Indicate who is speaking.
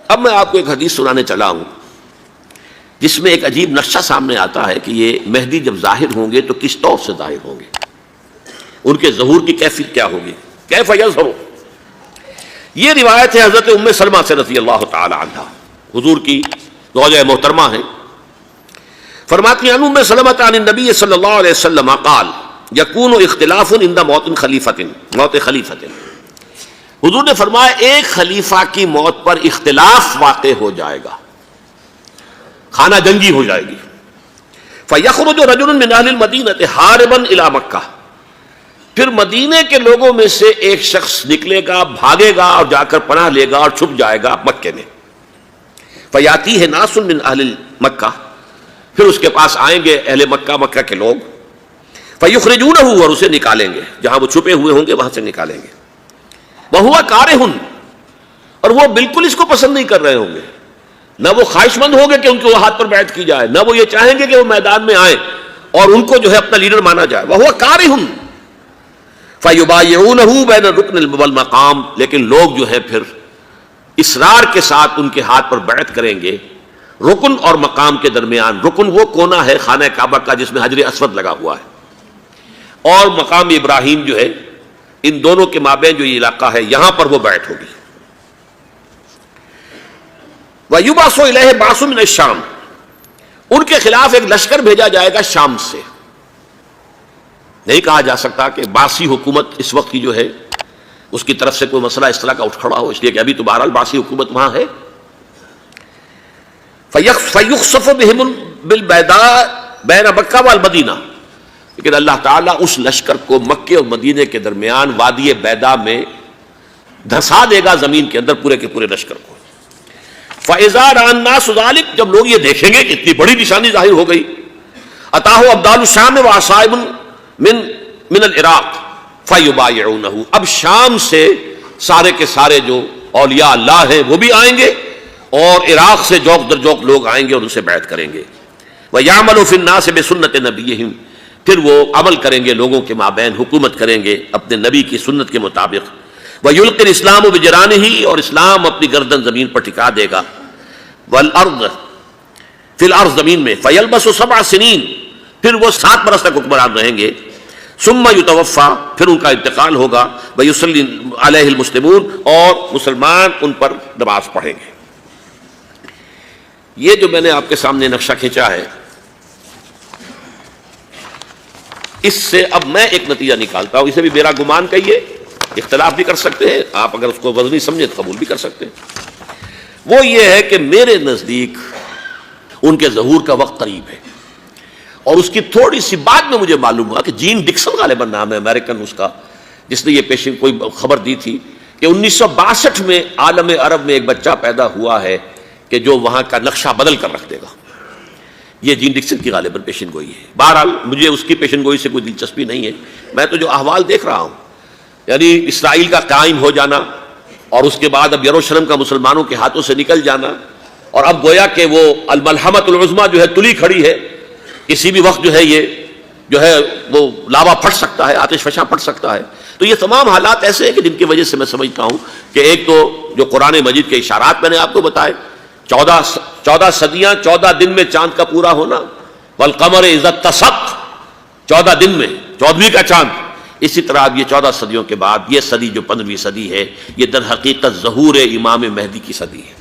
Speaker 1: اب میں آپ کو ایک حدیث سنانے چلا ہوں جس میں ایک عجیب نقشہ سامنے آتا ہے کہ یہ مہدی جب ظاہر ہوں گے تو کس طور سے ظاہر ہوں گے، ان کے ظہور کی کیفیت کیا ہوگی، کیف یظہر۔ یہ روایت ہے حضرت ام سلمہ سے رضی اللہ تعالی عنہا، حضور کی زوجہ محترمہ ہیں، فرماتی ہیں ام سلمہ عن النبی صلی اللہ علیہ وسلم قال یکون اختلاف عند موت خلیفۃ۔ حضور نے فرمایا ایک خلیفہ کی موت پر اختلاف واقع ہو جائے گا، خانہ جنگی ہو جائے گی۔ فَيَخْرُجُ رَجُلٌ مِّنْ أَهْلِ الْمَدِينَةِ حَارِبًا إِلَى مَكَّةَ، پھر مدینے کے لوگوں میں سے ایک شخص نکلے گا، بھاگے گا اور جا کر پناہ لے گا اور چھپ جائے گا مکے میں۔ فَيَأْتِيهِ نَاسٌ مِّنْ أَهْلِ مَكَّةِ، پھر اس کے پاس آئیں گے اہل مکہ، مکہ کے لوگ، فَيُخْرِجُونَهُ، اور اسے نکالیں گے، جہاں وہ چھپے ہوئے ہوں گے وہاں سے نکالیں گے۔ وَهُوَ كَارِهٌ، اور وہ بالکل اس کو پسند نہیں کر رہے ہوں گے، نہ وہ خواہش مند ہوں گے کہ ان کے ہاتھ پر بیعت کی جائے، نہ وہ یہ چاہیں گے کہ وہ میدان میں آئیں اور ان کو جو ہے اپنا لیڈر مانا جائے۔ وَهُوَ كَارِهٌ فَيُبَايِعُونَهُ بَيْنَ الرُّكْنِ وَالْمَقَامِ، لیکن لوگ جو ہے پھر اصرار کے ساتھ ان کے ہاتھ پر بیعت کریں گے رکن اور مقام کے درمیان۔ رکن وہ کونا ہے خانہ کعبہ کا جس میں حجر اسود لگا ہوا ہے، اور مقام ابراہیم جو ہے، ان دونوں کے مابین جو یہ علاقہ ہے یہاں پر وہ بیعت ہوگی۔ وَيُبْعَثُ إِلَيْهِ بَعْثٌ مِّنَ الشَّامِ، ان کے خلاف ایک لشکر بھیجا جائے گا شام سے۔ نہیں کہا جا سکتا کہ باسی حکومت اس وقت کی جو ہے اس کی طرف سے کوئی مسئلہ اس طرح کا اٹھ کھڑا ہو، اس لیے کہ ابھی تو بہرحال باسی حکومت وہاں ہے۔ فَيُخْسَفُ بِهِمُ بِالْبَيْضَاءِ بَيْنَ مَكَّةَ وَالْمَدِينَةِ، لیکن اللہ تعالیٰ اس لشکر کو مکے اور مدینے کے درمیان وادی بیضاء میں دھسا دے گا زمین کے اندر، پورے کے پورے لشکر کو۔ فَإِذَا رَأَى النَّاسُ ذَلِكَ، جب لوگ یہ دیکھیں گے کہ اتنی بڑی نشانی ظاہر ہو گئی، أَتَاهُ أَبْدَالُ الشَّامِ وَعَصَائِبٌ من العراق فَيُبَايِعُونَهُ، اب شام سے سارے کے سارے جو اولیاء اللہ ہیں وہ بھی آئیں گے، اور عراق سے جوک در جوک لوگ آئیں گے اور ان سے بیعت کریں گے۔ وَيَعْمَلُ فِي النَّاسِ بِسُنَّةِ نَبِيِّهِمْ، پھر وہ عمل کریں گے لوگوں کے مابین، حکومت کریں گے اپنے نبی کی سنت کے مطابق۔ وَيُلْقِي الْإِسْلَامُ بِجِرَانِهِ، اور اسلام اپنی گردن زمین پر ٹکا دے گا۔ وَالْأَرْضِ فِي الْأَرْضِ، زمین میں۔ فَيَلْبَسُ 7 سنین، پھر وہ 7 برس تک حکمران رہیں گے۔ ثم يتوفى، پھر ان کا انتقال ہوگا۔ ويصلي عليه المسلمون، اور مسلمان ان پر نماز پڑھیں گے۔ یہ جو میں نے آپ کے سامنے نقشہ کھینچا ہے، اس سے اب میں ایک نتیجہ نکالتا ہوں، اسے بھی میرا گمان کہیے، اختلاف بھی کر سکتے ہیں آپ، اگر اس کو وزنی سمجھے تو قبول بھی کر سکتے ہیں۔ وہ یہ ہے کہ میرے نزدیک ان کے ظہور کا وقت قریب ہے، اور اس کی تھوڑی سی بعد میں مجھے معلوم ہوا کہ جین ڈکسن غالباً نام ہے امریکن اس کا، جس نے یہ پیشن کوئی خبر دی تھی کہ 1962 میں عالم عرب میں ایک بچہ پیدا ہوا ہے کہ جو وہاں کا نقشہ بدل کر رکھ دے گا۔ یہ جین ڈکسن کی غالباً پیشن گوئی ہے۔ بہرحال مجھے اس کی پیشن گوئی سے کوئی دلچسپی نہیں ہے، میں تو جو احوال دیکھ رہا ہوں، یعنی اسرائیل کا قائم ہو جانا، اور اس کے بعد اب یروشلم کا مسلمانوں کے ہاتھوں سے نکل جانا، اور اب گویا کہ وہ الملحمۃ العظمیٰ جو ہے تلی کھڑی ہے، کسی بھی وقت جو ہے یہ جو ہے وہ لاوا پھٹ سکتا ہے، آتش فشاں پھٹ سکتا ہے۔ تو یہ تمام حالات ایسے ہیں کہ جن کی وجہ سے میں سمجھتا ہوں کہ ایک تو جو قرآن مجید کے اشارات میں نے آپ کو بتائے، 14 صدیاں، 14 دن میں چاند کا پورا ہونا، والقمر اذا اتسق، 14 دن میں 14ویں کا چاند۔ اسی طرح اب یہ 14 صدیوں کے بعد یہ صدی جو 15ویں صدی ہے، یہ در حقیقت ظہور امام مہدی کی صدی ہے۔